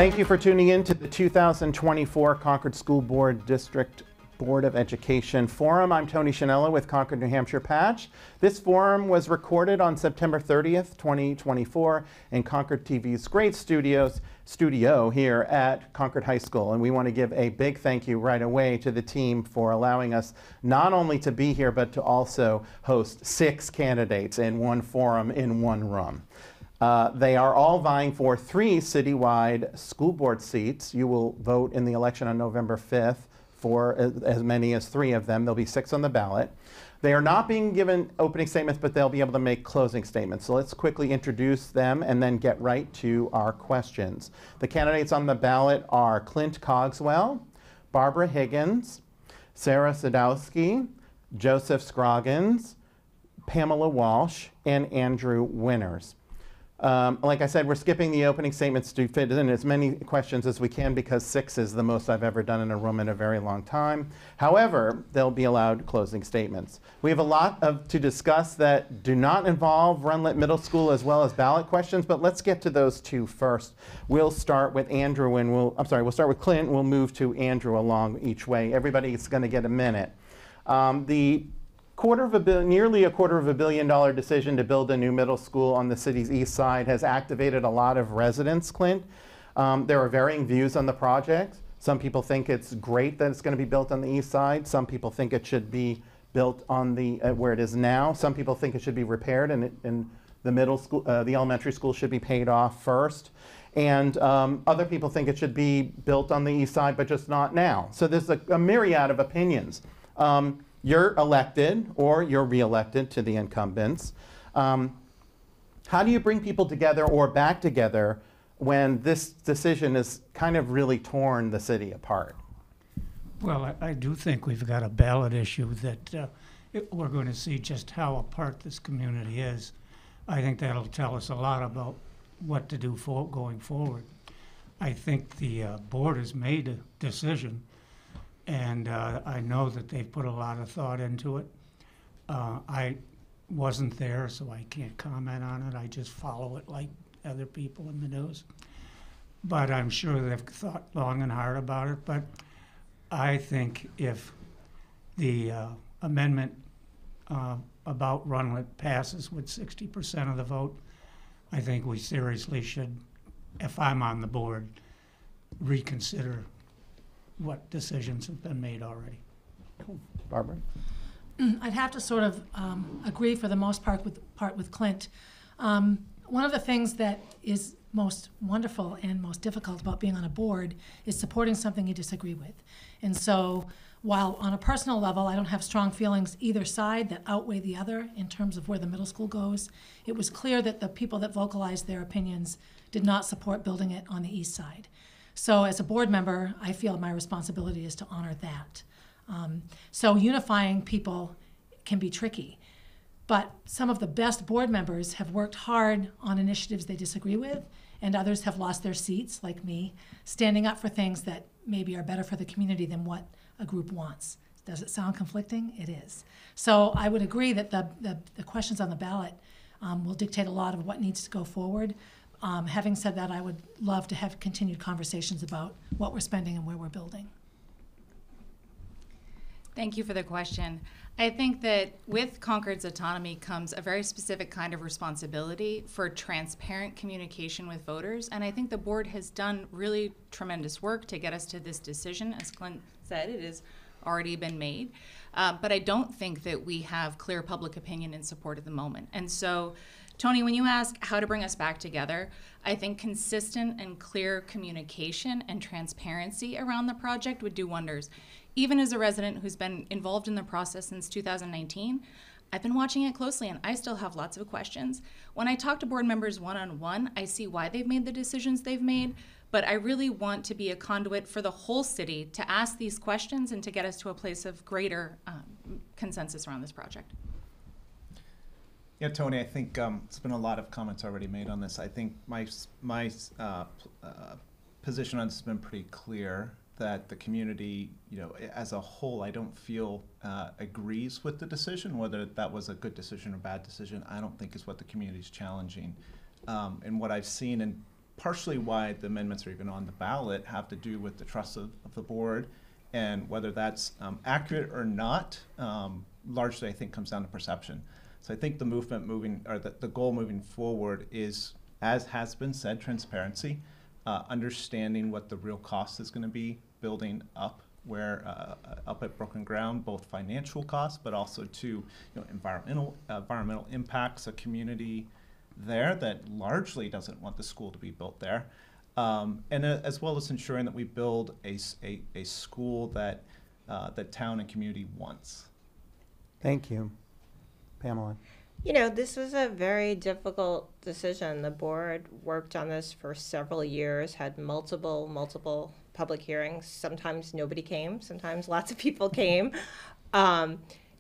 Thank you for tuning in to the 2024 Concord School Board District Board of Education Forum. I'm Tony Shinella with Concord, New Hampshire Patch. This forum was recorded on September 30th, 2024 in Concord TV's great studio here at Concord High School. And we want to give a big thank you right away to the team for allowing us not only to be here, but to also host 6 candidates in one forum in one room. They are all vying for 3 citywide school board seats. You will vote in the election on November 5th for as many as 3 of them. There'll be 6 on the ballot. They are not being given opening statements, but they'll be able to make closing statements. So let's quickly introduce them and then get right to our questions. The candidates on the ballot are Clint Cogswell, Barbara Higgins, Sarah Sadowski, Joseph Scroggins, Pamela Walsh, and Andrew Winters. Like I said, we're skipping the opening statements to fit in as many questions as we can because 6 is the most I've ever done in a room in a very long time. However, they'll be allowed closing statements. We have a lot to discuss that do not involve Runlet Middle School as well as ballot questions, but let's get to those 2 first. We'll start with Andrew and we'll start with Clint. We'll move to Andrew along each way. Everybody's going to get a minute. Nearly a $250 million decision to build a new middle school on the city's east side has activated a lot of residents, Clint. There are varying views on the project. Some people think it's great that it's going to be built on the east side. Some people think it should be built on the where it is now. Some people think it should be repaired and the middle school, the elementary school should be paid off first. And other people think it should be built on the east side, but just not now. So there's a myriad of opinions. You're elected or you're reelected to the incumbents. How do you bring people together or back together when this decision has kind of really torn the city apart? Well, I do think we've got a ballot issue that we're going to see just how apart this community is. I think that'll tell us a lot about what to do going forward. I think the board has made a decision. And I know that they've put a lot of thought into it. I wasn't there, so I can't comment on it. I just follow it like other people in the news. But I'm sure they've thought long and hard about it. But I think if the amendment about Runlet passes with 60% of the vote, I think we seriously should, if I'm on the board, reconsider what decisions have been made already. Cool. Barbara? I'd have to sort of agree for the most part with Clint. One of the things that is most wonderful and most difficult about being on a board is supporting something you disagree with. And so while on a personal level I don't have strong feelings either side that outweigh the other in terms of where the middle school goes, it was clear that the people that vocalized their opinions did not support building it on the east side. So as a board member, I feel my responsibility is to honor that. So unifying people can be tricky. But some of the best board members have worked hard on initiatives they disagree with, and others have lost their seats, like me, standing up for things that maybe are better for the community than what a group wants. Does it sound conflicting? It is. So I would agree that the questions on the ballot will dictate a lot of what needs to go forward. Having said that, I would love to have continued conversations about what we're spending and where we're building. Thank you for the question. I think that with Concord's autonomy comes a very specific kind of responsibility for transparent communication with voters, and I think the board has done really tremendous work to get us to this decision. As Clint said, it has already been made, but I don't think that we have clear public opinion in support at the moment. And so Tony, when you ask how to bring us back together, I think consistent and clear communication and transparency around the project would do wonders. Even as a resident who's been involved in the process since 2019, I've been watching it closely and I still have lots of questions. When I talk to board members one-on-one, I see why they've made the decisions they've made, but I really want to be a conduit for the whole city to ask these questions and to get us to a place of greater consensus around this project. Yeah, Tony, I think there's been a lot of comments already made on this. I think my position on this has been pretty clear, that the community, as a whole, I don't feel agrees with the decision. Whether that was a good decision or bad decision, I don't think is what the community is challenging. And what I've seen in partially why the amendments are even on the ballot have to do with the trust of the board, and whether that's accurate or not, largely I think comes down to perception. So I think the the goal moving forward is, as has been said, transparency, understanding what the real cost is going to be building up up at Broken Ground, both financial costs, but also to environmental impacts, a community there that largely doesn't want the school to be built there, and as well as ensuring that we build a school that that town and community wants. Thank you. Pamela. This was a very difficult decision. The board worked on this for several years, had multiple public hearings. Sometimes nobody came, sometimes lots of people came.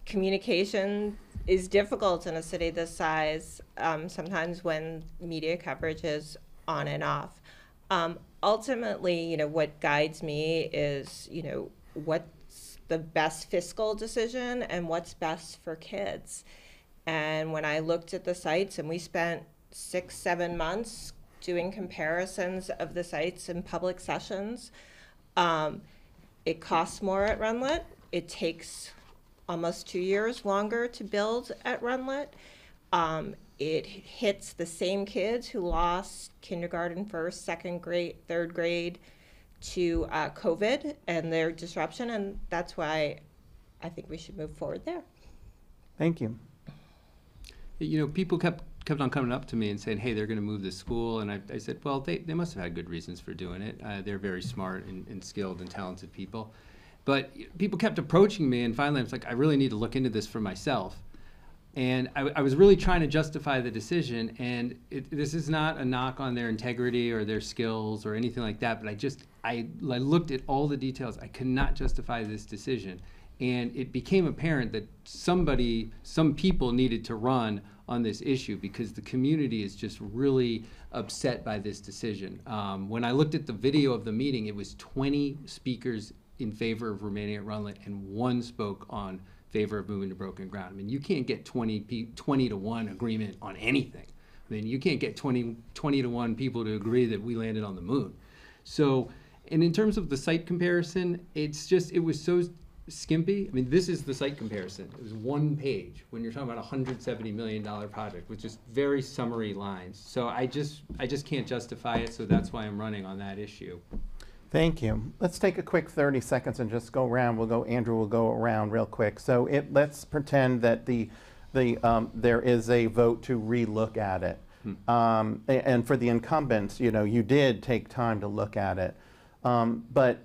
Communication is difficult in a city this size, sometimes when media coverage is on and off. Ultimately, what guides me is, what's the best fiscal decision and what's best for kids. And when I looked at the sites, and we spent 6-7 months doing comparisons of the sites in public sessions, it costs more at Runlet. It takes almost 2 years longer to build at Runlet. It hits the same kids who lost kindergarten, first, second grade, third grade to COVID and their disruption, and that's why I think we should move forward there. Thank you. People kept on coming up to me and saying, hey, they're going to move this school. And I said, well, they must have had good reasons for doing it. They're very smart and skilled and talented people. But people kept approaching me, and finally I was like, I really need to look into this for myself. And I was really trying to justify the decision, and this is not a knock on their integrity or their skills or anything like that, but I looked at all the details. I could not justify this decision. And it became apparent that some people needed to run on this issue because the community is just really upset by this decision. When I looked at the video of the meeting, it was 20 speakers in favor of remaining at Runlet and 1 spoke on favor of moving to Broken Ground. I mean, you can't get 20 to 1 agreement on anything. I mean, you can't get 20 to 1 people to agree that we landed on the moon. So, and in terms of the site comparison, it was so skimpy. I mean, this is the site comparison. It was 1 page when you're talking about a $170 million project with just very summary lines. So I just can't justify it, so that's why I'm running on that issue. Thank you. Let's take a quick 30 seconds and just go around. Andrew will go around real quick. So let's pretend that there is a vote to relook at it. And for the incumbents, you did take time to look at it. But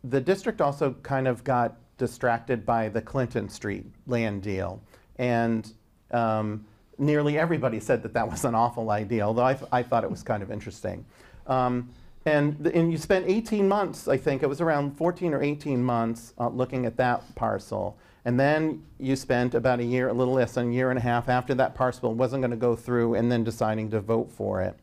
the district also kind of got distracted by the Clinton Street land deal. And nearly everybody said that was an awful idea, although I thought it was kind of interesting. And you spent 18 months, I think, it was around 14 or 18 months looking at that parcel. And then you spent about a year, a little less than a year and a half after that parcel wasn't going to go through and then deciding to vote for it.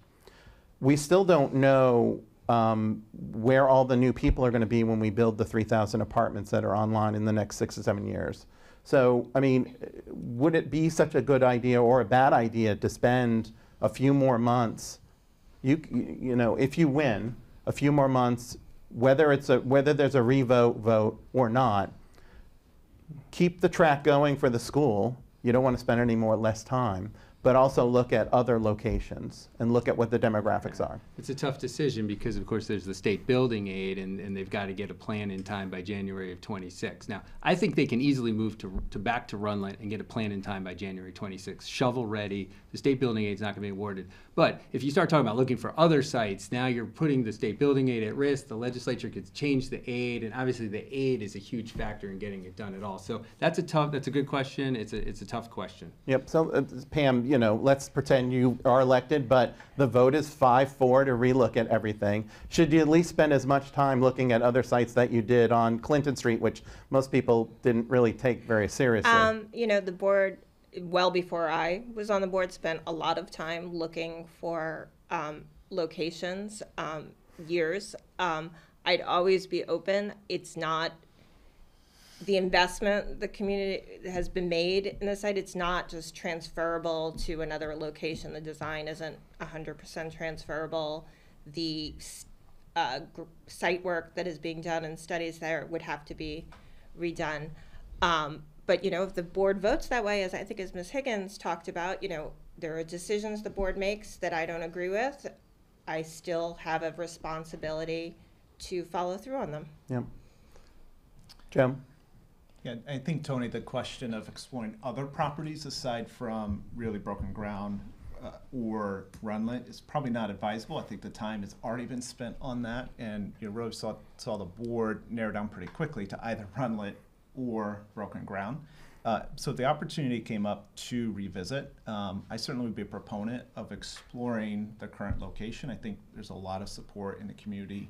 We still don't know where all the new people are going to be when we build the 3,000 apartments that are online in the next 6 to 7 years. So, I mean, would it be such a good idea or a bad idea to spend a few more months, if you win, a few more months, whether there's a vote or not, keep the track going for the school. You don't want to spend any less time, but also look at other locations and look at what the demographics are. It's a tough decision because, of course, there's the state building aid, and they've got to get a plan in time by January of 26. Now, I think they can easily move back to Runlet and get a plan in time by January 26. Shovel ready. The state building aid is not going to be awarded. But if you start talking about looking for other sites, now you're putting the state building aid at risk. The legislature could change the aid, and obviously the aid is a huge factor in getting it done at all. So that's a good question. It's a tough question. Yep. So Pam, let's pretend you are elected, but the vote is 5-4 to relook at everything. Should you at least spend as much time looking at other sites that you did on Clinton Street, which most people didn't really take very seriously? The board, well before I was on the board, spent a lot of time looking for locations, years. I'd always be open. It's not the investment the community has been made in the site. It's not just transferable to another location. The design isn't 100% transferable. the site work that is being done and studies there would have to be redone. But, you know, if the board votes that way, as I think as Ms. Higgins talked about, you know, there are decisions the board makes that I don't agree with. I still have a responsibility to follow through on them. Yep. Jim? Yeah, I think, Tony, the question of exploring other properties aside from really Broken Ground or Runlet is probably not advisable. I think the time has already been spent on that, and you really saw the board narrow down pretty quickly to either Runlet or Broken Ground. So the opportunity came up to revisit. I certainly would be a proponent of exploring the current location. I think there's a lot of support in the community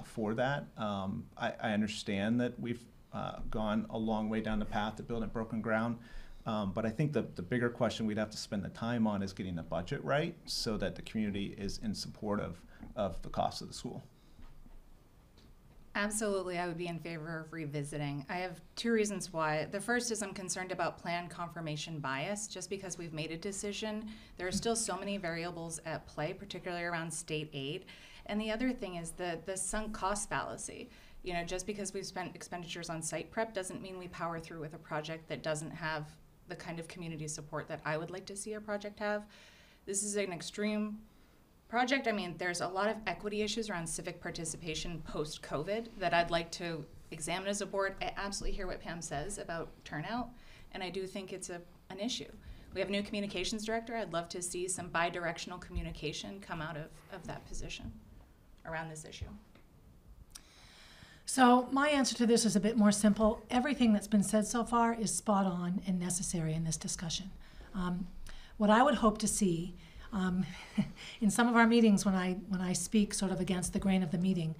for that. I understand that we've gone a long way down the path to building Broken Ground, but I think the bigger question we'd have to spend the time on is getting the budget right so that the community is in support of the cost of the school. Absolutely, I would be in favor of revisiting. I have two reasons why. The first is I'm concerned about plan confirmation bias. Just because we've made a decision, there are still so many variables at play, particularly around state aid. And the other thing is the sunk cost fallacy. You know, just because we've spent expenditures on site prep doesn't mean we power through with a project that doesn't have the kind of community support that I would like to see a project have. This is an extreme project. I mean, there's a lot of equity issues around civic participation post-COVID that I'd like to examine as a board. I absolutely hear what Pam says about turnout, and I do think it's an issue. We have a new communications director. I'd love to see some bi-directional communication come out of that position around this issue. So my answer to this is a bit more simple. Everything that's been said so far is spot on and necessary in this discussion. What I would hope to see in some of our meetings when I speak sort of against the grain of the meeting,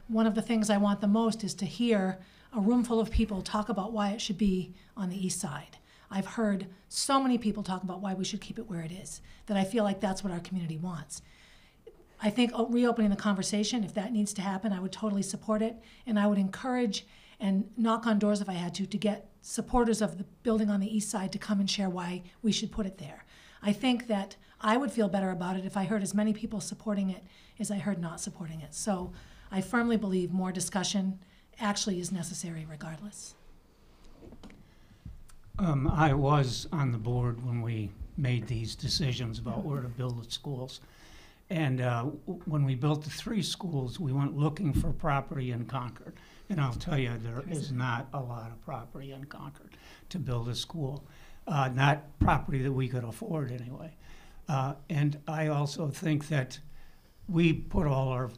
one of the things I want the most is to hear a room full of people talk about why it should be on the east side. I've heard so many people talk about why we should keep it where it is, that I feel like that's what our community wants. I think reopening the conversation, if that needs to happen, I would totally support it, and I would encourage and knock on doors if I had to get supporters of the building on the east side to come and share why we should put it there. I think that I would feel better about it if I heard as many people supporting it as I heard not supporting it. So I firmly believe more discussion actually is necessary regardless. I was on the board when we made these decisions about where to build the schools. And when we built the 3 schools, we went looking for property in Concord. And I'll tell you, there is not a lot of property in Concord to build a school. Not property that we could afford anyway. And I also think that we put all our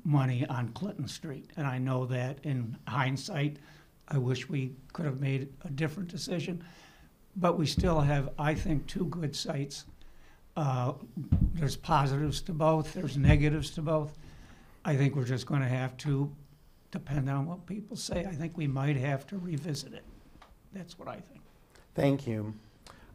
money on Clinton Street. And I know that in hindsight, I wish we could have made a different decision. But we still have, I think, 2 good sites. There's positives to both, there's negatives to both. I think we're just going to have to depend on what people say. I think we might have to revisit it. That's what I think. Thank you.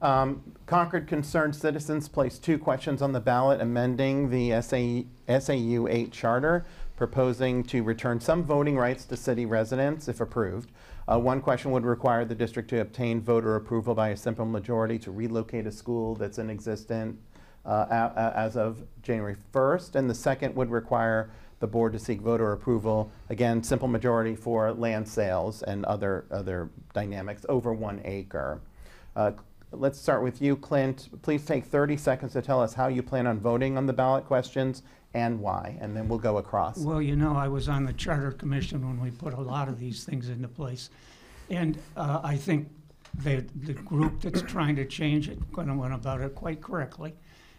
Concord Concerned Citizens placed 2 questions on the ballot amending the SAU 8 charter, proposing to return some voting rights to city residents if approved. One question would require the district to obtain voter approval by a simple majority to relocate a school that's in existence as of January 1st. And the second would require the board to seek voter approval, again, simple majority for land sales and other dynamics over 1 acre. Let's start with you, Clint. Please take 30 seconds to tell us how you plan on voting on the ballot questions and why, and then we'll go across. Well, you know, I was on the Charter Commission when we put a lot of these things into place. And I think the group that's trying to change it went about it quite correctly.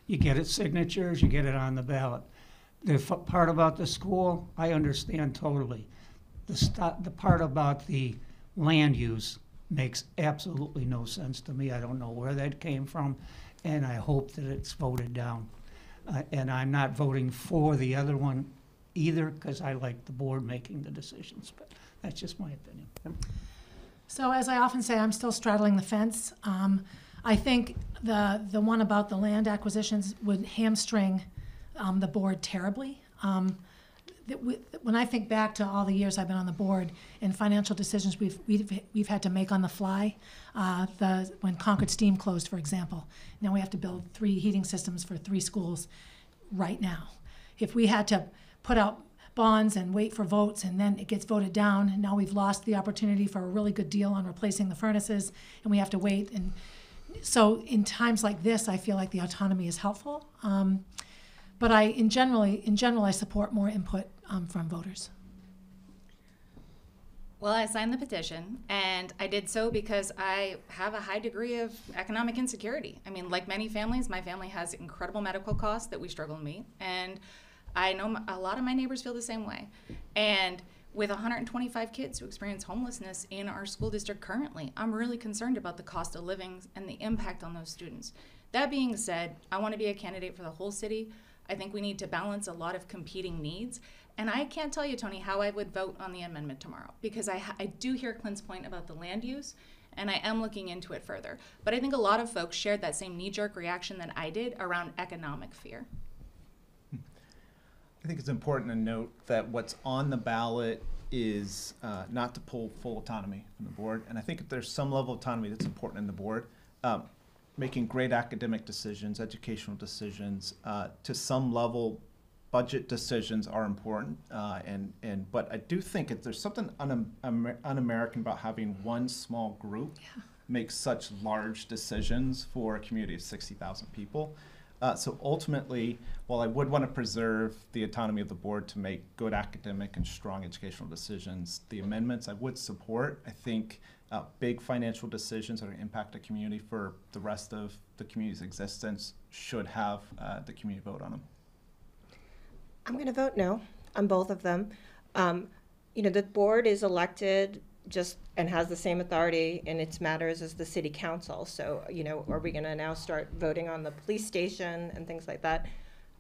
You get its signatures, you get it on the ballot. The part about the school, I understand totally. The part about the land use makes absolutely no sense to me. I don't know where that came from, and I hope that it's voted down. And I'm not voting for the other one either because I like the board making the decisions, but that's just my opinion. So as I often say, I'm still straddling the fence. I think the one about the land acquisitions would hamstring the board terribly. When I think back to all the years I've been on the board and financial decisions we've had to make on the fly, when Concord Steam closed, for example, now we have to build 3 heating systems for 3 schools right now. if we had to put out bonds and wait for votes and then it gets voted down, and now we've lost the opportunity for a really good deal on replacing the furnaces, and we have to wait. And so in times like this, I feel like the autonomy is helpful. But in general, I support more input from voters. Well, I signed the petition, and I did so because I have a high degree of economic insecurity. I mean, like many families, my family has incredible medical costs that we struggle to meet, and I know a lot of my neighbors feel the same way. And with 125 kids who experience homelessness in our school district currently, I'm really concerned about the cost of living and the impact on those students. That being said, I want to be a candidate for the whole city. I think we need to balance a lot of competing needs. And I can't tell you, Tony, how I would vote on the amendment tomorrow, because I do hear Clint's point about the land use, and I am looking into it further. But I think a lot of folks shared that same knee-jerk reaction that I did around economic fear. I think it's important to note that what's on the ballot is not to pull full autonomy from the board. And I think there's some level of autonomy that's important in the board. Making great academic decisions, educational decisions, to some level, budget decisions are important. But I do think there's something un-American about having one small group make such large decisions for a community of 60,000 people. So ultimately, while I would want to preserve the autonomy of the board to make good academic and strong educational decisions, the amendments I would support. I think big financial decisions that impact a community for the rest of the community's existence should have the community vote on them. I'm going to vote no on both of them. The board is elected and has the same authority in its matters as the city council. So, are we going to now start voting on the police station and things like that?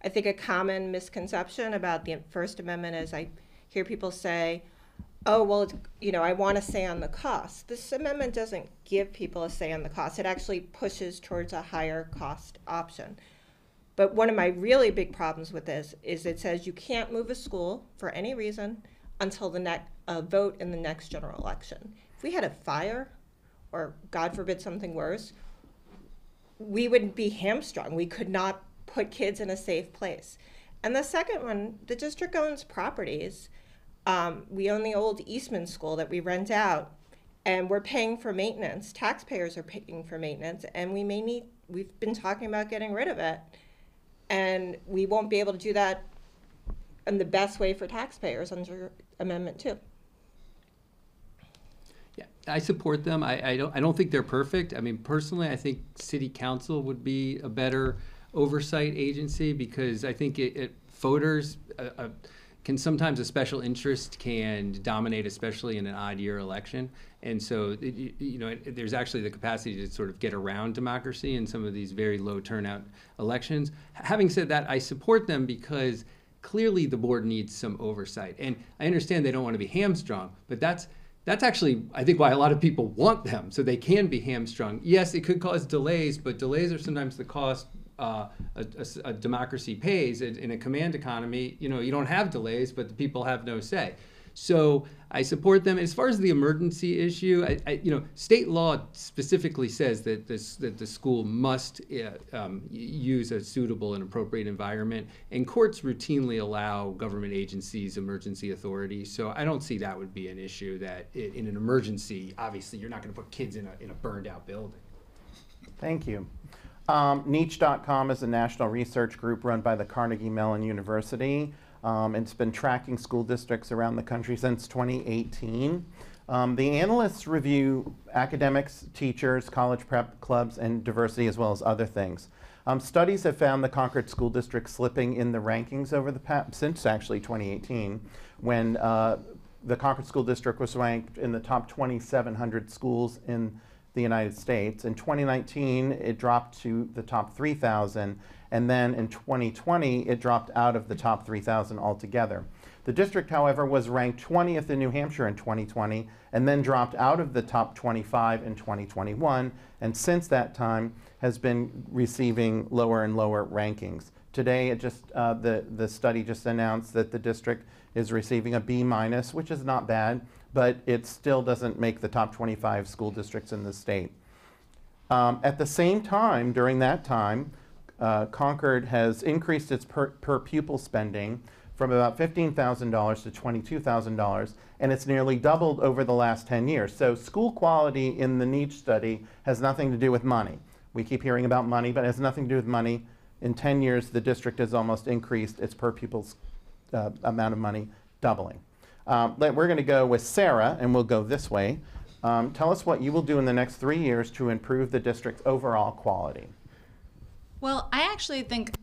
I think a common misconception about the First Amendment is I hear people say, oh, well, I want a say on the cost. This amendment doesn't give people a say on the cost. It actually pushes towards a higher cost option. But one of my really big problems with this is it says you can't move a school for any reason until the next vote in the next general election. If we had a fire, or God forbid something worse, we would be hamstrung. We could not put kids in a safe place. And the second one, the district owns properties. We own the old Eastman School that we rent out, and we're paying for maintenance. Taxpayers are paying for maintenance, and we've been talking about getting rid of it. And we won't be able to do that in the best way for taxpayers under Amendment 2. Yeah, I support them. I don't think they're perfect. I mean, personally, I think City Council would be a better oversight agency, because I think voters can sometimes a special interest can dominate, especially in an odd year election. And so, there's actually the capacity to sort of get around democracy in some of these very low turnout elections. Having said that, I support them because clearly the board needs some oversight. And I understand they don't want to be hamstrung, but that's actually, I think, why a lot of people want them, so they can be hamstrung. Yes, it could cause delays, but delays are sometimes the cost a democracy pays. In a command economy, you don't have delays, but the people have no say. So I support them. As far as the emergency issue, state law specifically says that the school must use a suitable and appropriate environment, and courts routinely allow government agencies emergency authority. So I don't see that would be an issue. That in an emergency, obviously, you're not going to put kids in a burned out building. Thank you. Niche.com is a national research group run by the Carnegie Mellon University. It's been tracking school districts around the country since 2018. The analysts review academics, teachers, college prep clubs, and diversity, as well as other things. Studies have found the Concord School District slipping in the rankings over the since actually 2018, when the Concord School District was ranked in the top 2,700 schools in the United States. In 2019, it dropped to the top 3,000, and then in 2020, it dropped out of the top 3,000 altogether. The district, however, was ranked 20th in New Hampshire in 2020, and then dropped out of the top 25 in 2021, and since that time has been receiving lower and lower rankings. Today, the study just announced that the district is receiving a B-, which is not bad, but it still doesn't make the top 25 school districts in the state. At the same time, during that time, Concord has increased its per pupil spending from about $15,000 to $22,000, and it's nearly doubled over the last 10 years. So school quality in the needs study has nothing to do with money. We keep hearing about money, but it has nothing to do with money. In 10 years, the district has almost increased its per pupil's amount of money, doubling. We're going to go with Sarah, and we'll go this way. Tell us what you will do in the next 3 years to improve the district's overall quality. Well, I actually think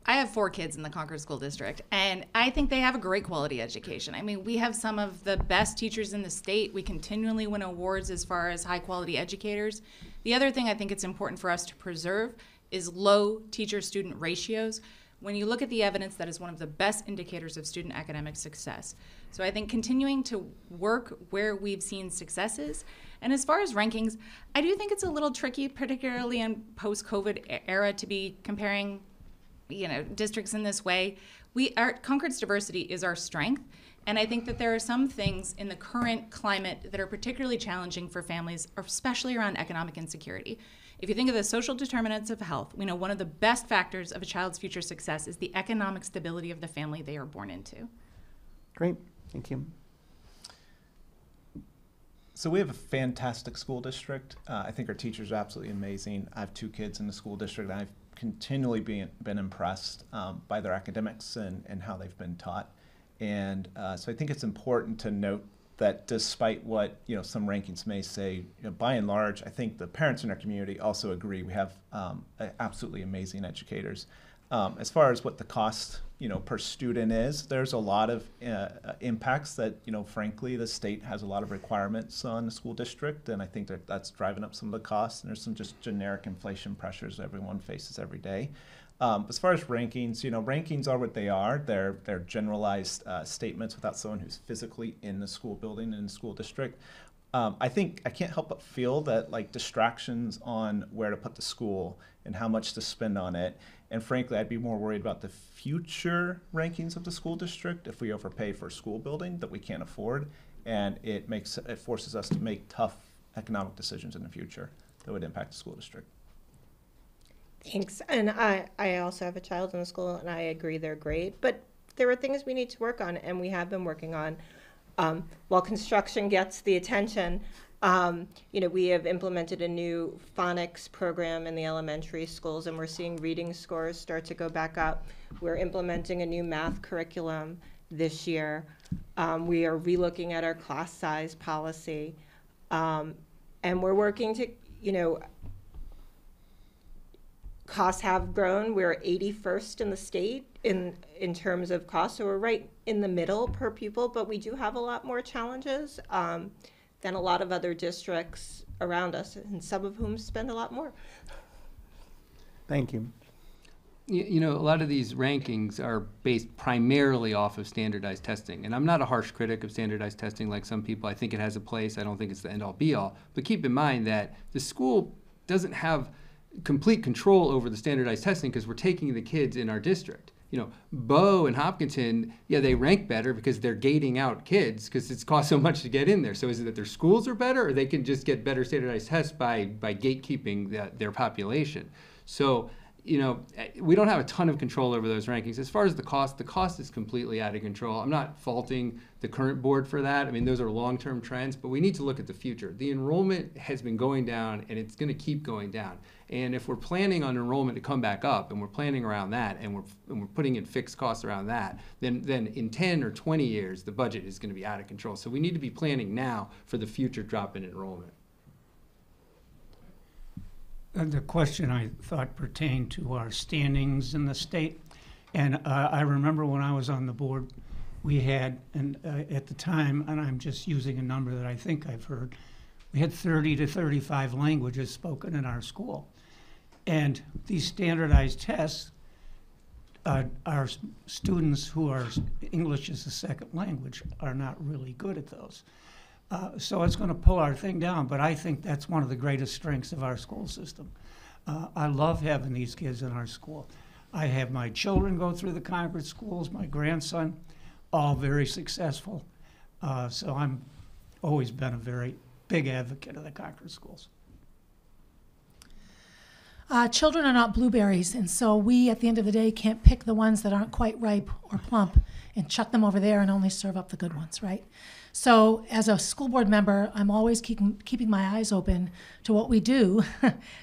I have 4 kids in the Concord School District, and I think they have a great quality education. I mean, we have some of the best teachers in the state. We continually win awards as far as high quality educators. The other thing I think it's important for us to preserve is low teacher-student ratios. When you look at the evidence, that is one of the best indicators of student academic success. So I think continuing to work where we've seen successes. And as far as rankings, I do think it's a little tricky, particularly in post-COVID era, to be comparing districts in this way. Concord's diversity is our strength, and I think that there are some things in the current climate that are particularly challenging for families, especially around economic insecurity. If you think of the social determinants of health, we know one of the best factors of a child's future success is the economic stability of the family they are born into. Great, thank you. So we have a fantastic school district. I think our teachers are absolutely amazing. I have 2 kids in the school district, and I've continually been impressed by their academics and how they've been taught. And so I think it's important to note that despite what some rankings may say, by and large, I think the parents in our community also agree we have absolutely amazing educators. As far as what the cost per student is, there's a lot of impacts that frankly the state has a lot of requirements on the school district, and I think that's driving up some of the costs, and there's some just generic inflation pressures everyone faces every day. As far as rankings, rankings are what they are. They're generalized statements without someone who's physically in the school building and in the school district. I think I can't help but feel that distractions on where to put the school and how much to spend on it. And frankly, I'd be more worried about the future rankings of the school district if we overpay for a school building that we can't afford, and it forces us to make tough economic decisions in the future that would impact the school district. Thanks. And I also have a child in the school, and I agree they're great, but there are things we need to work on, and we have been working on. While construction gets the attention, we have implemented a new phonics program in the elementary schools, and we're seeing reading scores start to go back up. We're implementing a new math curriculum this year. We are relooking at our class size policy, and we're working to, costs have grown. We're 81st in the state in terms of cost, so we're right in the middle per pupil, but we do have a lot more challenges than a lot of other districts around us, and some of whom spend a lot more. Thank you. A lot of these rankings are based primarily off of standardized testing. And I'm not a harsh critic of standardized testing like some people. I think it has a place. I don't think it's the end-all be-all. But keep in mind that the school doesn't have complete control over the standardized testing because we're taking the kids in our district. Bow and Hopkinton, they rank better because they're gating out kids because it's cost so much to get in there. So is it that their schools are better, or they can just get better standardized tests by gatekeeping their population? So, we don't have a ton of control over those rankings. As far as the cost is completely out of control. I'm not faulting the current board for that. I mean, those are long-term trends, but we need to look at the future. The enrollment has been going down, and it's going to keep going down. And if we're planning on enrollment to come back up, and we're planning around that, and we're putting in fixed costs around that, then in 10 or 20 years, the budget is going to be out of control. So we need to be planning now for the future drop in enrollment. The question I thought pertained to our standings in the state. And I remember when I was on the board, we had, at the time, and I'm just using a number that I think I've heard, we had 30 to 35 languages spoken in our school. And these standardized tests, our students who are English as a second language are not really good at those. So it's going to pull our thing down, but I think that's one of the greatest strengths of our school system. I love having these kids in our school. I have my children go through the Concord schools, my grandson, all very successful. So I'm always been a very big advocate of the Concord schools. Children are not blueberries, and so we, at the end of the day, can't pick the ones that aren't quite ripe or plump and chuck them over there and only serve up the good ones, right? So as a school board member, I'm always keeping my eyes open to what we do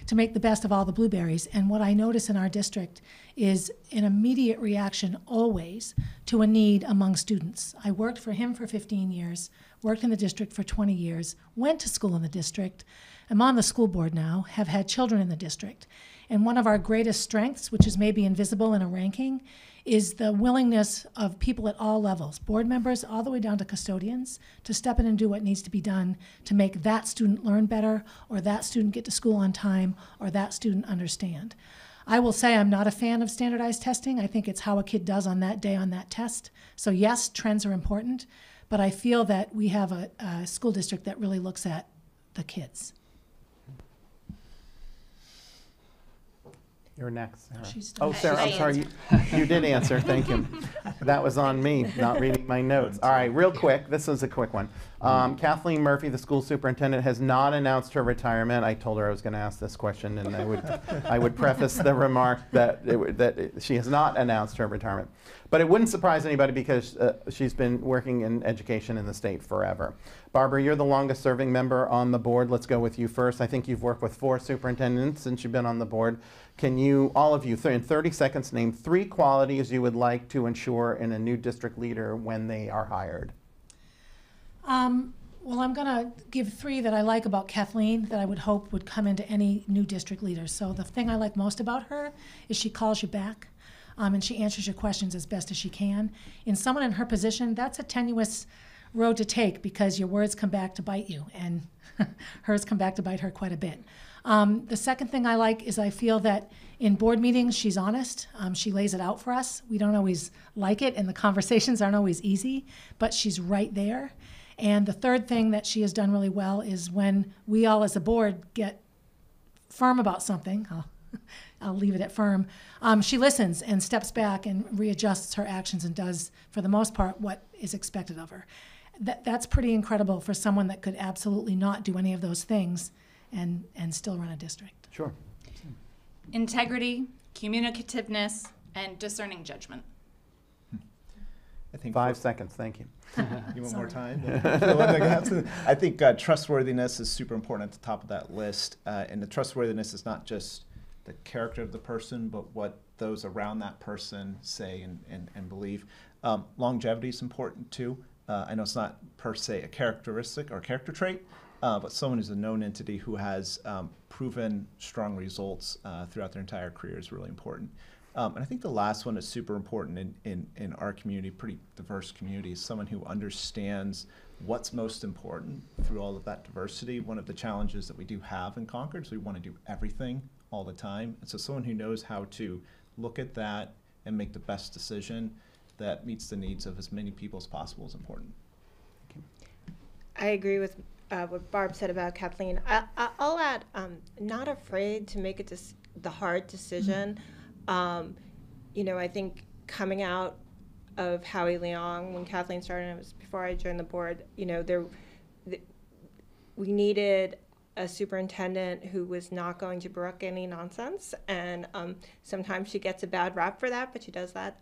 to make the best of all the blueberries. And what I notice in our district is an immediate reaction always to a need among students. I worked for him for 15 years, worked in the district for 20 years, went to school in the district. I'm on the school board now, have had children in the district. And one of our greatest strengths, which is maybe invisible in a ranking, is the willingness of people at all levels, board members all the way down to custodians, to step in and do what needs to be done to make that student learn better, or that student get to school on time, or that student understand. I will say I'm not a fan of standardized testing. I think it's how a kid does on that day on that test. So yes, trends are important, but I feel that we have a school district that really looks at the kids. You're next, Sarah. She's done. Oh, Sarah, I'm I sorry. You did answer. Thank you. That was on me, not reading my notes. All right, real quick. This is a quick one. Kathleen Murphy, the school superintendent, has not announced her retirement. I told her I was going to ask this question, and I would preface the remark that she has not announced her retirement. But it wouldn't surprise anybody because she's been working in education in the state forever. Barbara, you're the longest serving member on the board. Let's go with you first. I think you've worked with 4 superintendents since you've been on the board. Can you, all of you, in 30 seconds, name 3 qualities you would like to ensure in a new district leader when they are hired? Well, I'm going to give 3 that I like about Kathleen that I would hope would come into any new district leader. So the thing I like most about her is she calls you back, and she answers your questions as best as she can. In someone in her position, that's a tenuous road to take because your words come back to bite you, and hers come back to bite her quite a bit. The second thing I like is I feel that in board meetings, she's honest. She lays it out for us. We don't always like it, and the conversations aren't always easy, but she's right there. And the third thing that she has done really well is when we all as a board get firm about something, I'll leave it at firm, she listens and steps back and readjusts her actions and does, for the most part, what is expected of her. That's pretty incredible for someone that could absolutely not do any of those things and still run a district. Sure. Integrity, communicativeness, and discerning judgment. I think 5 seconds, thank you. You want more Sorry. time? I think trustworthiness is super important at the top of that list. And the trustworthiness is not just the character of the person, but what those around that person say and believe. Longevity is important too. I know it's not per se a characteristic or character trait, but someone who's a known entity who has proven strong results throughout their entire career is really important. And I think the last one is super important in our community, pretty diverse community, is someone who understands what's most important through all of that diversity. One of the challenges that we do have in Concord is we want to do everything all the time. And so someone who knows how to look at that and make the best decision that meets the needs of as many people as possible is important. I agree with what Barb said about Kathleen. I'll add, not afraid to make the hard decision. I think coming out of Howie Leong, when Kathleen started, it was before I joined the board, we needed a superintendent who was not going to brook any nonsense. And sometimes she gets a bad rap for that, but she does that.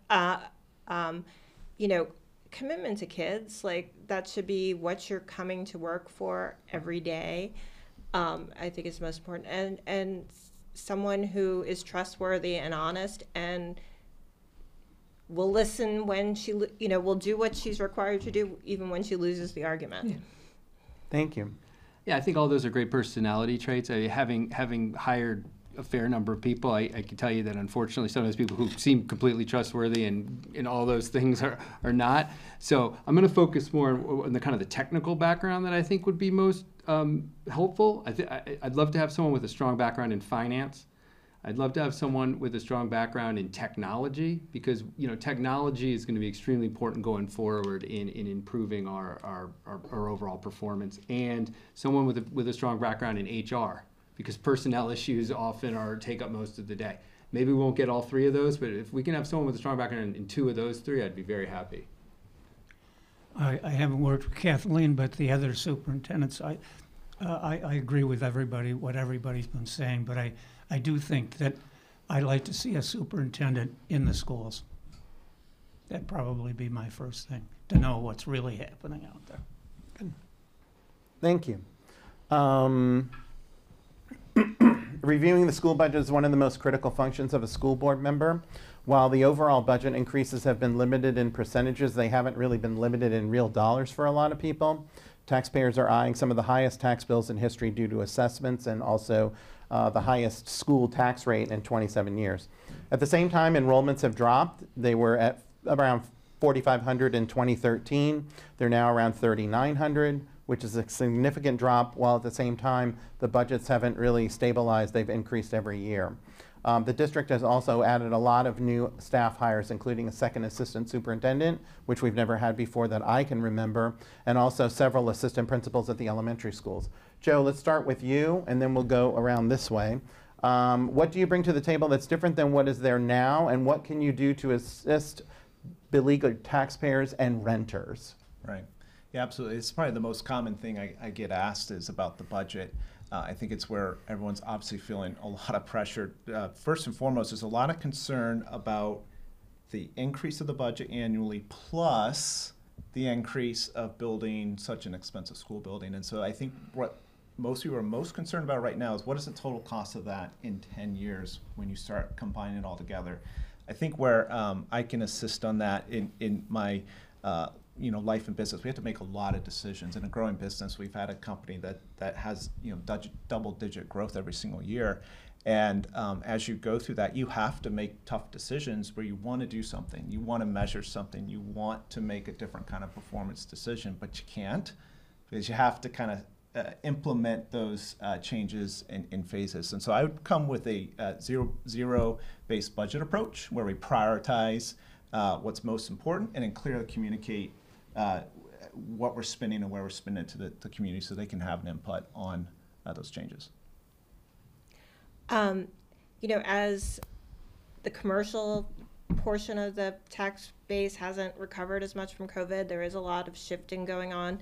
Commitment to kids, like that should be what you're coming to work for every day. I think is most important, and someone who is trustworthy and honest and will listen when she, will do what she's required to do, even when she loses the argument. Yeah. Thank you. Yeah, I think all those are great personality traits. Having hired a fair number of people, I can tell you that unfortunately some of those people who seem completely trustworthy and all those things are not. So I'm going to focus more on the kind of the technical background that I think would be most helpful. I'd love to have someone with a strong background in finance. I'd love to have someone with a strong background in technology, because technology is going to be extremely important going forward in improving our overall performance. And someone with a strong background in HR, because personnel issues often take up most of the day. Maybe we won't get all 3 of those, but if we can have someone with a strong background in 2 of those 3, I'd be very happy. I haven't worked with Kathleen, but the other superintendents, I agree with what everybody's been saying, but I I do think that I'd like to see a superintendent in the schools. That'd probably be my first thing, to know what's really happening out there. Thank you. Reviewing the school budget is one of the most critical functions of a school board member. While the overall budget increases have been limited in percentages, they haven't really been limited in real dollars for a lot of people. Taxpayers are eyeing some of the highest tax bills in history due to assessments and also the highest school tax rate in 27 years. At the same time, enrollments have dropped. They were at around 4,500 in 2013. They're now around 3,900, which is a significant drop, while at the same time, the budgets haven't really stabilized. They've increased every year. The district has also added a lot of new staff hires, including a second assistant superintendent, which we've never had before that I can remember, and also several assistant principals at the elementary schools. Joe, let's start with you, and then we'll go around this way. What do you bring to the table that's different than what is there now, and what can you do to assist beleaguered taxpayers and renters? Right. Yeah, absolutely. It's probably the most common thing I get asked is about the budget. I think it's where everyone's obviously feeling a lot of pressure. First and foremost, there's a lot of concern about the increase of the budget annually plus the increase of building such an expensive school building. And so I think what most people are most concerned about right now is what is the total cost of that in 10 years when you start combining it all together. I think where I can assist on that in my life and business, we have to make a lot of decisions. In a growing business, we've had a company that has double-digit growth every single year, and as you go through that, you have to make tough decisions where you want to do something, you want to measure something, you want to make a different kind of performance decision, but you can't because you have to kind of implement those changes in phases. And so I would come with a zero-based budget approach where we prioritize what's most important and then clearly communicate what we're spending and where we're spending it to the community so they can have an input on those changes. As the commercial portion of the tax base hasn't recovered as much from COVID, there is a lot of shifting going on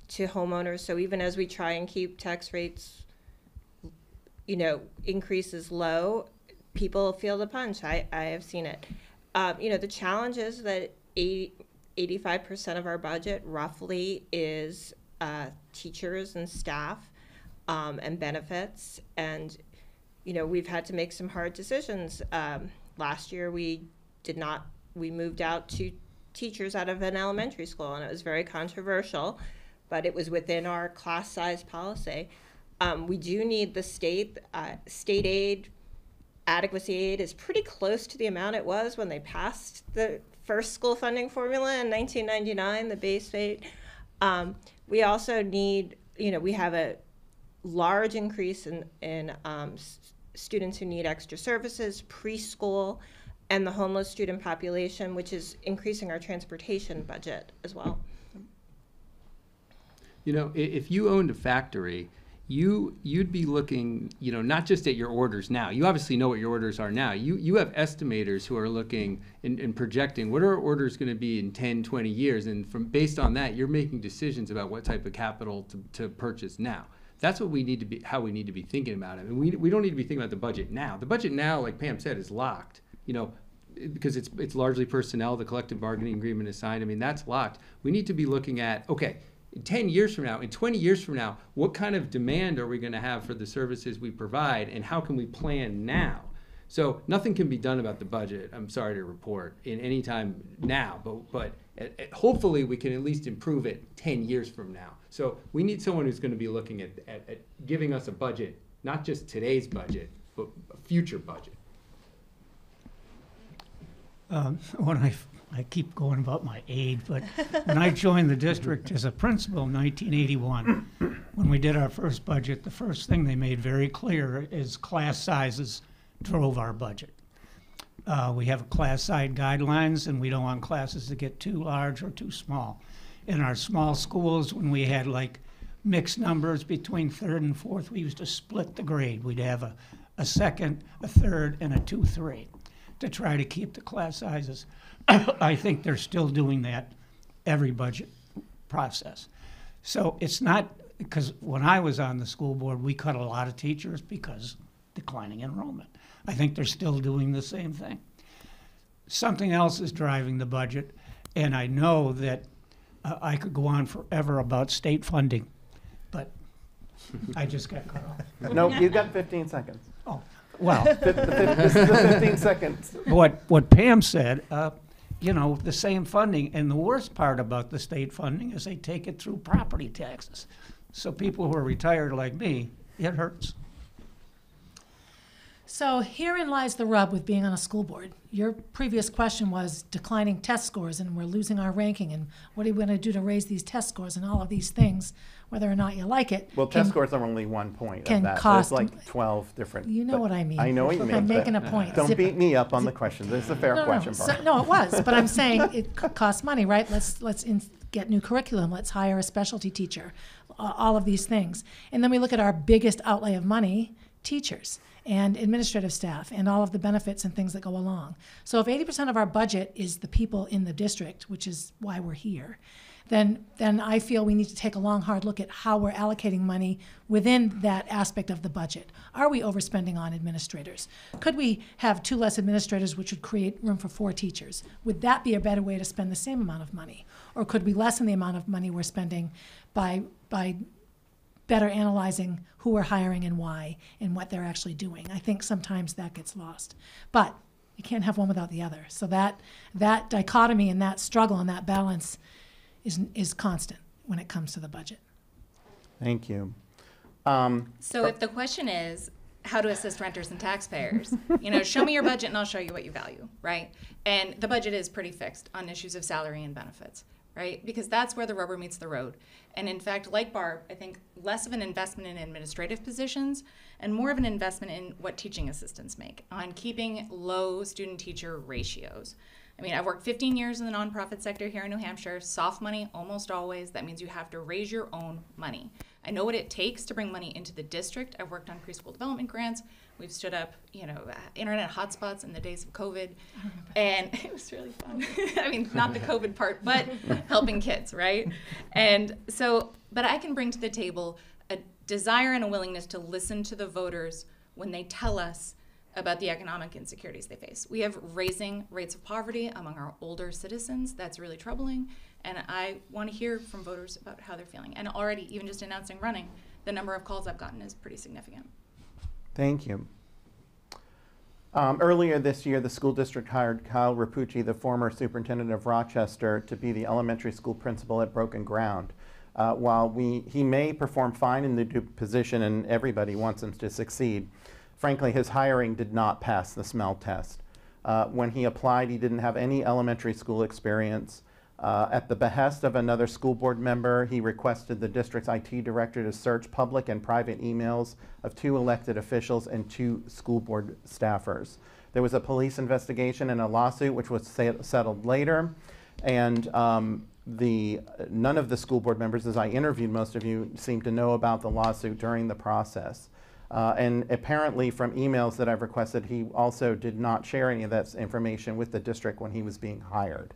to homeowners. So even as we try and keep tax rates, increases low, people feel the punch. I have seen it. The challenge is that 85% of our budget roughly is teachers and staff and benefits. And, we've had to make some hard decisions. Last year we moved out 2 teachers out of an elementary school, and it was very controversial, but it was within our class size policy. We do need the state aid. Adequacy aid is pretty close to the amount it was when they passed the first school funding formula in 1999, the base rate. We also need, we have a large increase in students who need extra services, preschool, and the homeless student population, which is increasing our transportation budget as well. If you owned a factory, you'd be looking, not just at your orders now. You obviously know what your orders are now. You have estimators who are looking and projecting what are our orders going to be in 10, 20 years, and based on that, you're making decisions about what type of capital to purchase now. That's what we need to be, how we need to be thinking about it. And we don't need to be thinking about the budget now. The budget now, like Pam said, is locked. Because it's largely personnel. The collective bargaining agreement is signed. That's locked. We need to be looking at, okay, in 10 years from now, in 20 years from now, what kind of demand are we going to have for the services we provide, and how can we plan now? So nothing can be done about the budget, I'm sorry to report, in any time now, but hopefully we can at least improve it 10 years from now. So we need someone who's going to be looking at giving us a budget, not just today's budget, but a future budget. When I keep going about my age, but when I joined the district as a principal in 1981, when we did our first budget, the first thing they made very clear is class sizes drove our budget. We have class size guidelines, and we don't want classes to get too large or too small. In our small schools, when we had like mixed numbers between 3rd and 4th, we used to split the grade. We'd have a 2nd, a 3rd, and a 2-3 to try to keep the class sizes. I think they're still doing that every budget process. So it's not, because when I was on the school board, we cut a lot of teachers because declining enrollment. I think they're still doing the same thing. Something else is driving the budget, and I know that I could go on forever about state funding, but I just got cut off. No, you've got 15 seconds. Oh, well, This is the 15 seconds. what Pam said, you know, the same funding, and the worst part about the state funding is they take it through property taxes. So people who are retired like me, it hurts. So herein lies the rub with being on a school board. Your previous question was declining test scores and we're losing our ranking and what are we going to do to raise these test scores and all of these things, whether or not you like it. Well, test scores are only one point can of that. cost- There's like 12 different. You know but what I mean. I know what you mean. I'm but making a point. Don't Zip beat it. me up on the question. This is a fair question, Barbara. No, it was, but I'm saying it costs money, right? Let's get new curriculum. Let's hire a specialty teacher. All of these things, and then we look at our biggest outlay of money: teachers and administrative staff, and all of the benefits and things that go along. So if 80% of our budget is the people in the district, which is why we're here, then I feel we need to take a long, hard look at how we're allocating money within that aspect of the budget. Are we overspending on administrators? Could we have 2 less administrators, which would create room for 4 teachers? Would that be a better way to spend the same amount of money? Or could we lessen the amount of money we're spending by better analyzing who we're hiring and why and what they're actually doing? I think sometimes that gets lost. But you can't have one without the other. So that dichotomy and that struggle and that balance is constant when it comes to the budget. Thank you. So if the question is how to assist renters and taxpayers, you know, show me your budget and I'll show you what you value, right? And the budget is pretty fixed on issues of salary and benefits, right? Because that's where the rubber meets the road. And in fact, like Barb, I think less of an investment in administrative positions and more of an investment in what teaching assistants make on keeping low student-teacher ratios. I mean, I've worked 15 years in the nonprofit sector here in New Hampshire. Soft money, almost always. That means you have to raise your own money. I know what it takes to bring money into the district. I've worked on preschool development grants. We've stood up, you know, internet hotspots in the days of COVID. And it was really fun. I mean, not the COVID part, but helping kids, right? And so, but I can bring to the table a desire and a willingness to listen to the voters when they tell us about the economic insecurities they face. We have raising rates of poverty among our older citizens. That's really troubling. And I want to hear from voters about how they're feeling. And already, even just announcing running, the number of calls I've gotten is pretty significant. Thank you. Earlier this year, the school district hired Kyle Rapucci, the former superintendent of Rochester, to be the elementary school principal at Broken Ground. While he may perform fine in the position and everybody wants him to succeed, frankly, his hiring did not pass the smell test. When he applied, he didn't have any elementary school experience. At the behest of another school board member, he requested the district's IT director to search public and private emails of 2 elected officials and 2 school board staffers. There was a police investigation and a lawsuit which was settled later, and none of the school board members, as I interviewed most of you, seemed to know about the lawsuit during the process. And apparently from emails that I've requested, he also did not share any of that information with the district when he was being hired.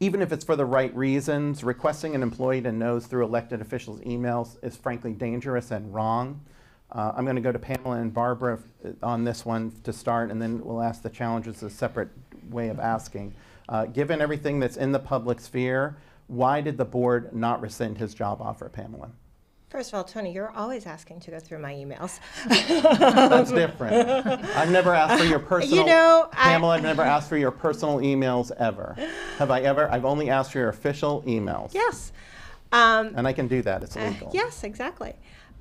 Even if it's for the right reasons, requesting an employee to nose through elected officials' emails is frankly dangerous and wrong. I'm going to go to Pamela and Barbara on this one to start, and then we'll ask the challenges a separate way of asking. Given everything that's in the public sphere, why did the board not rescind his job offer, Pamela? First of all, Tony, you're always asking to go through my emails. That's different. I've never asked for your personal, You know, Pamela, I've never asked for your personal emails ever. Have I ever? I've only asked for your official emails. Yes. And I can do that, it's illegal. Yes, exactly.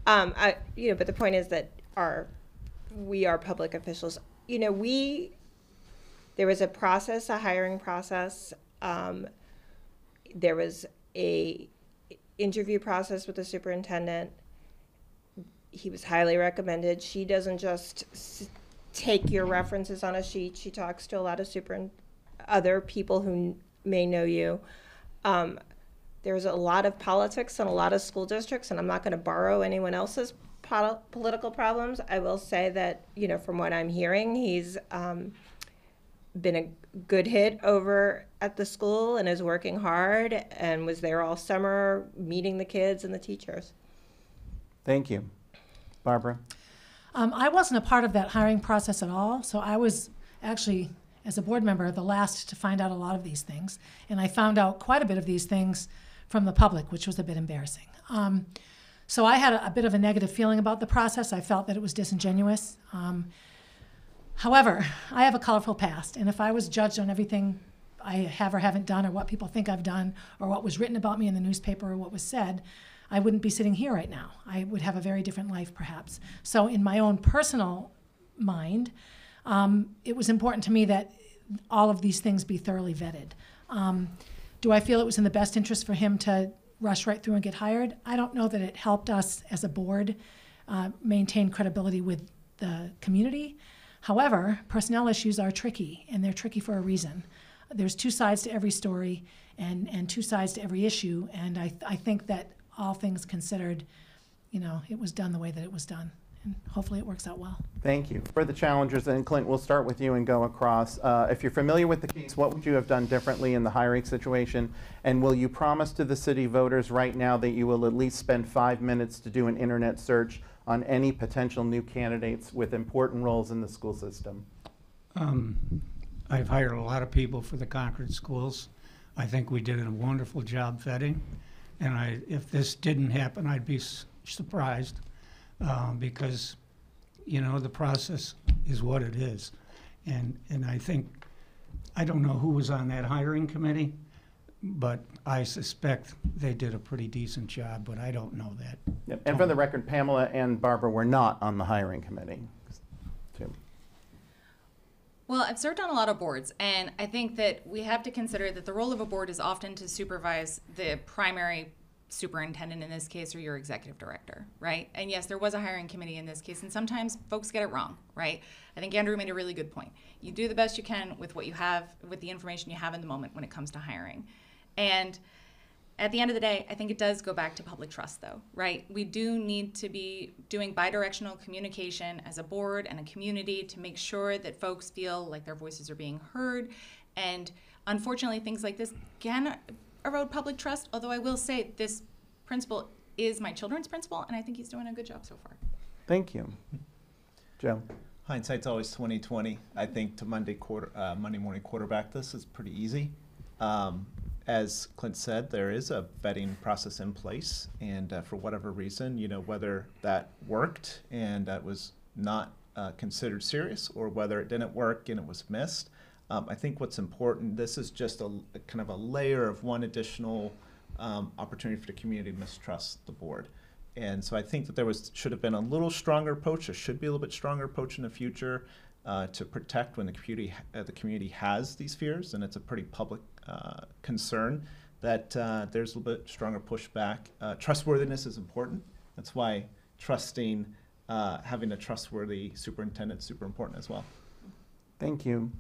But the point is that we are public officials. You know, there was a process, a hiring process. There was a interview process with the superintendent. He was highly recommended. She doesn't just take your references on a sheet. She talks to a lot of other people who may know you. There's a lot of politics in a lot of school districts, and I'm not going to borrow anyone else's political problems. I will say that, you know, from what I'm hearing, he's been a good hit over at the school and is working hard and was there all summer meeting the kids and the teachers. Thank you. Barbara? I wasn't a part of that hiring process at all, so I was actually, as a board member, the last to find out a lot of these things. And I found out quite a bit of these things from the public, which was a bit embarrassing. So I had a bit of a negative feeling about the process. I felt that it was disingenuous. However, I have a colorful past, and if I was judged on everything I have or haven't done, or what people think I've done, or what was written about me in the newspaper, or what was said, I wouldn't be sitting here right now. I would have a very different life, perhaps. So in my own personal mind, it was important to me that all of these things be thoroughly vetted. Do I feel it was in the best interest for him to rush right through and get hired? I don't know that it helped us as a board maintain credibility with the community. However, personnel issues are tricky, and they're tricky for a reason. There's two sides to every story and two sides to every issue, and I think that all things considered, you know, it was done the way that it was done, and hopefully it works out well. Thank you. For the challengers, and Clint, we'll start with you and go across. If you're familiar with the case, what would you have done differently in the hiring situation? And will you promise to the city voters right now that you will at least spend 5 minutes to do an internet search on any potential new candidates with important roles in the school system? I've hired a lot of people for the Concord schools. I think we did a wonderful job vetting. And if this didn't happen, I'd be surprised because, you know, the process is what it is. And I think, I don't know who was on that hiring committee, but I suspect they did a pretty decent job, but I don't know that. Yep. And for the record, Pamela and Barbara were not on the hiring committee. Well, I've served on a lot of boards, and I think that we have to consider that the role of a board is often to supervise the primary superintendent in this case, or your executive director, right? And yes, there was a hiring committee in this case, and sometimes folks get it wrong, right? I think Andrew made a really good point. You do the best you can with what you have, with the information you have in the moment when it comes to hiring. And at the end of the day, I think it does go back to public trust, though, right? We do need to be doing bidirectional communication as a board and a community to make sure that folks feel like their voices are being heard. And unfortunately, things like this can erode public trust, although I will say this principal is my children's principal, and I think he's doing a good job so far. Thank you. Joe? Hindsight's always 20/20. I think to Monday morning quarterback this is pretty easy. As Clint said, there is a vetting process in place, and for whatever reason, you know, whether that worked and that was not considered serious, or whether it didn't work and it was missed, I think what's important, this is just a kind of a layer of one additional opportunity for the community to mistrust the board. And so I think that should have been a little stronger approach. There should be a little bit stronger approach in the future to protect when the community has these fears, and it's a pretty public concern, that there's a little bit stronger pushback. Trustworthiness is important. That's why trusting, having a trustworthy superintendent is super important as well. Thank you.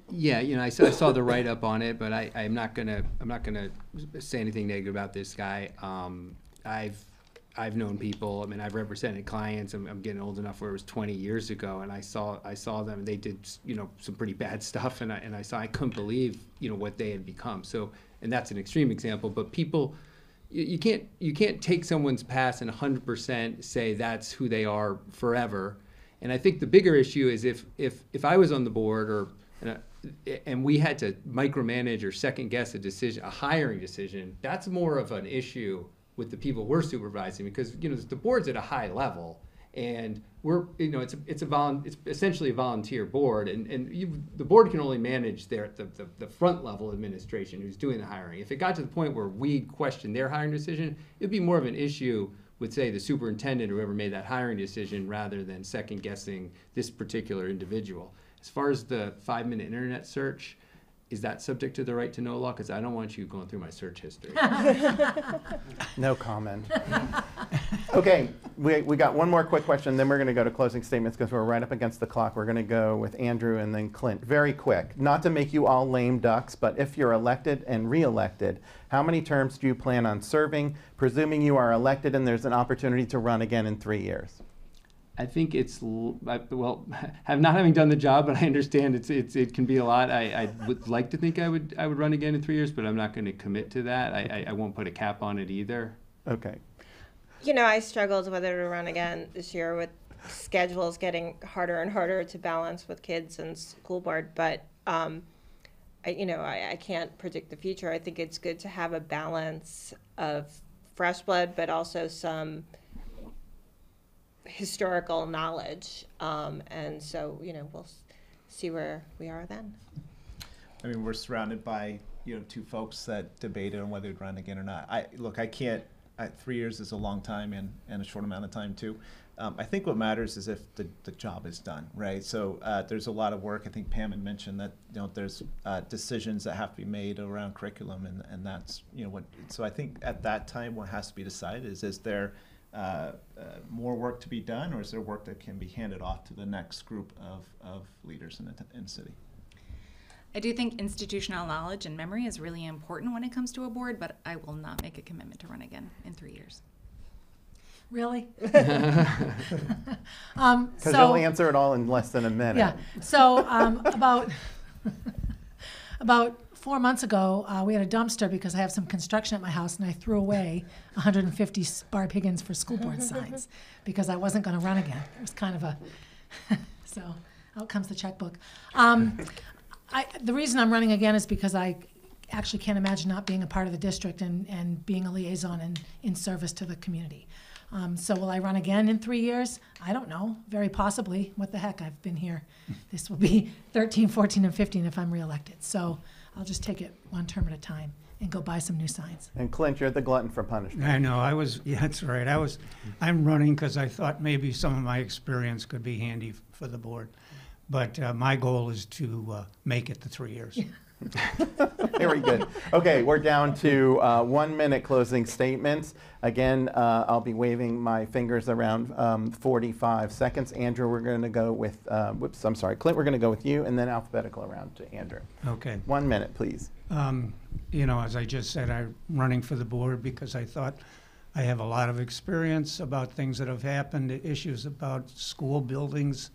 Yeah, you know, I saw the write-up on it, but I'm not gonna say anything negative about this guy. I've known people. I mean, I've represented clients. I'm getting old enough where it was 20 years ago, and I saw them. They did, you know, some pretty bad stuff, and I couldn't believe, you know, what they had become. So, and that's an extreme example. But people, you can't take someone's past and 100% say that's who they are forever. And I think the bigger issue is if I was on the board and we had to micromanage or second guess a hiring decision, that's more of an issue with the people we're supervising, because, you know, the board's at a high level, and we're, you know, it's essentially a volunteer board, and the board can only manage the front level administration who's doing the hiring. If it got to the point where we question their hiring decision, it'd be more of an issue with, say, the superintendent or whoever made that hiring decision, rather than second guessing this particular individual. As far as the 5-minute internet search, is that subject to the right to know law? Because I don't want you going through my search history. No comment. Okay, we got one more quick question, then we're going to go to closing statements because we're right up against the clock. We're going to go with Andrew and then Clint. Very quick, not to make you all lame ducks, but if you're elected and re-elected, how many terms do you plan on serving, presuming you are elected and there's an opportunity to run again in 3 years? I think well, not having done the job, but I understand it can be a lot. I would like to think I would run again in 3 years, but I'm not going to commit to that. I won't put a cap on it either. Okay. You know, I struggled whether to run again this year with schedule is getting harder and harder to balance with kids and school board, but I can't predict the future. I think it's good to have a balance of fresh blood, but also some historical knowledge. And so, we'll see where we are then. I mean, we're surrounded by, two folks that debated on whether they'd run again or not. I can't, 3 years is a long time and a short amount of time too. I think what matters is if the job is done, right? So there's a lot of work. I think Pam had mentioned that, there's decisions that have to be made around curriculum, and that's, so I think at that time what has to be decided is there more work to be done, or is there work that can be handed off to the next group of leaders in the city? I do think institutional knowledge and memory is really important when it comes to a board, but I will not make a commitment to run again in 3 years. Really? Because you'll answer it all in less than a minute. Yeah. So about 4 months ago, we had a dumpster because I have some construction at my house, and I threw away 150 Barb Higgins for school board signs because I wasn't going to run again. It was kind of a so out comes the checkbook. The reason I'm running again is because I actually can't imagine not being a part of the district and being a liaison and in service to the community. So will I run again in 3 years? I don't know. Very possibly. What the heck? I've been here. This will be 13, 14, and 15 if I'm reelected. So I'll just take it one term at a time and go buy some new signs. And Clint, you're the glutton for punishment. I know, yeah, that's right. I'm running because I thought maybe some of my experience could be handy for the board. But my goal is to make it the 3 years. Very good. Okay, we're down to 1 minute closing statements. Again, I'll be waving my fingers around 45 seconds. Andrew, we're going to go with, Clint, we're going to go with you, and then alphabetical around to Andrew. Okay. 1 minute, please. As I just said, I'm running for the board because I thought I have a lot of experience about things that have happened, issues about school buildings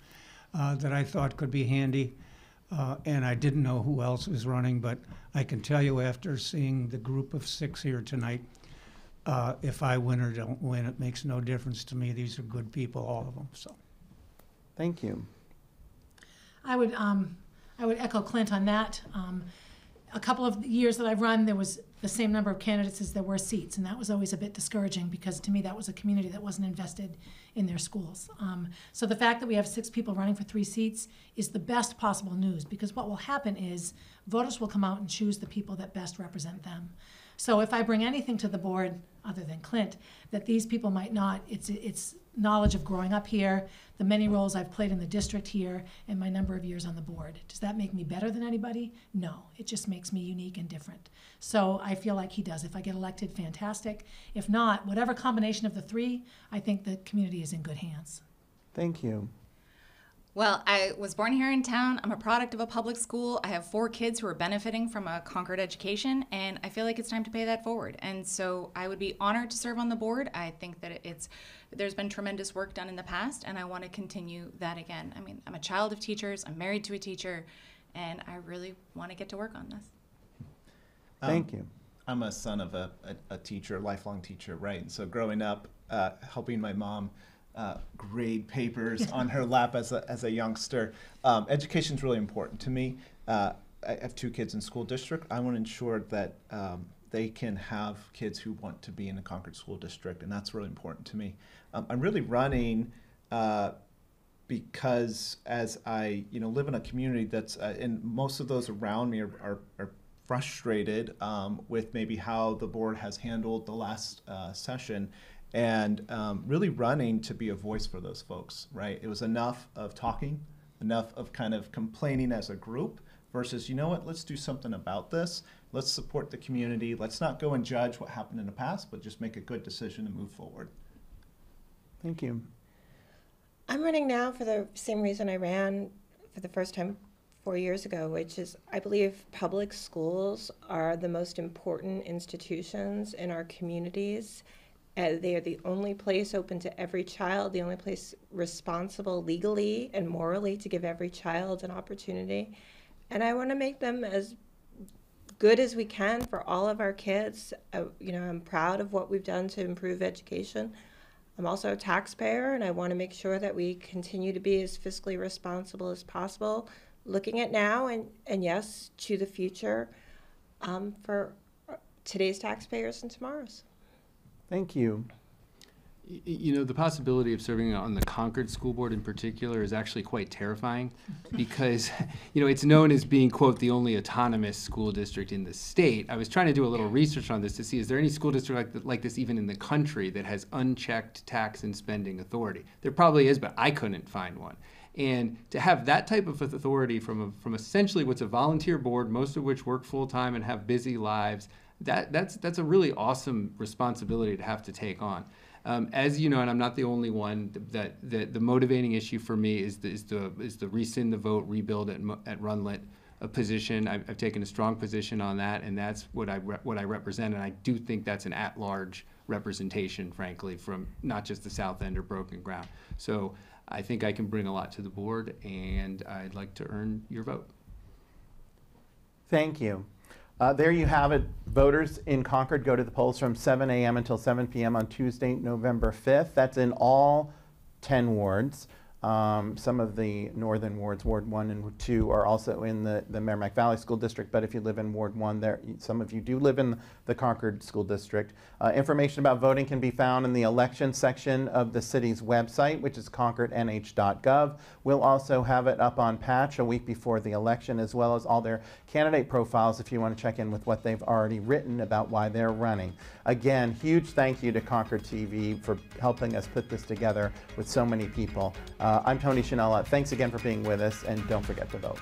that I thought could be handy. And I didn't know who else was running, but I can tell you after seeing the group of 6 here tonight, if I win or don't win, it makes no difference to me. These are good people, all of them. So, thank you. I would echo Clint on that. A couple of years that I've run, there was the same number of candidates as there were seats, and that was always a bit discouraging because to me that was a community that wasn't invested in their schools. So the fact that we have 6 people running for 3 seats is the best possible news, because what will happen is voters will come out and choose the people that best represent them. So if I bring anything to the board other than Clint that these people might not, it's knowledge of growing up here, the many roles I've played in the district here, and my number of years on the board. Does that make me better than anybody? No, it just makes me unique and different. So I feel like he does. If I get elected, fantastic. If not, whatever combination of the 3, I think the community is in good hands. Thank you. Well, I was born here in town. I'm a product of a public school. I have 4 kids who are benefiting from a Concord education, and I feel like it's time to pay that forward. And so I would be honored to serve on the board. I think that there's been tremendous work done in the past, and I want to continue that again. I mean, I'm a child of teachers. I'm married to a teacher, and I really want to get to work on this. Thank you. I'm a son of a teacher, a lifelong teacher, right? And so growing up, helping my mom grade papers on her lap as a youngster. Education is really important to me. I have 2 kids in school district. I want to ensure that they can have kids who want to be in the Concord School District, and that's really important to me. I'm really running because as I live in a community that's, and most of those around me are frustrated with maybe how the board has handled the last session. And really running to be a voice for those folks, right? It was enough of talking, enough of kind of complaining as a group versus, you know what, let's do something about this. Let's support the community. Let's not go and judge what happened in the past, but just make a good decision and move forward. Thank you. I'm running now for the same reason I ran for the first time 4 years ago, which is I believe public schools are the most important institutions in our communities. They are the only place open to every child, the only place responsible legally and morally to give every child an opportunity. And I want to make them as good as we can for all of our kids. I'm proud of what we've done to improve education. I'm also a taxpayer, and I want to make sure that we continue to be as fiscally responsible as possible, looking at now and yes, to the future, for today's taxpayers and tomorrow's. Thank you. You know, the possibility of serving on the Concord School Board in particular is actually quite terrifying because, you know, it's known as being, quote, the only autonomous school district in the state. I was trying to do a little research on this to see, is there any school district like this even in the country that has unchecked tax and spending authority? There probably is, but I couldn't find one. And to have that type of authority from essentially what's a volunteer board, most of which work full-time and have busy lives, that's a really awesome responsibility to have to take on. As you know, and I'm not the only one, that the motivating issue for me is the rescind the vote, rebuild at Runlet position. I've taken a strong position on that, and that's what I represent. And I do think that's an at-large representation, frankly, from not just the South End or Broken Ground. So I think I can bring a lot to the board, and I'd like to earn your vote. Thank you. There you have it. Voters in Concord go to the polls from 7 a.m. until 7 p.m. on Tuesday, November 5th. That's in all 10 wards. Some of the northern wards, Ward 1 and 2, are also in the Merrimack Valley School District, but if you live in Ward 1, some of you do live in the Concord School District. Information about voting can be found in the election section of the city's website, which is concordnh.gov. We'll also have it up on Patch a week before the election, as well as all their candidate profiles if you want to check in with what they've already written about why they're running. Again, huge thank you to Concord TV for helping us put this together with so many people. I'm Tony Shinella. Thanks again for being with us, and don't forget to vote.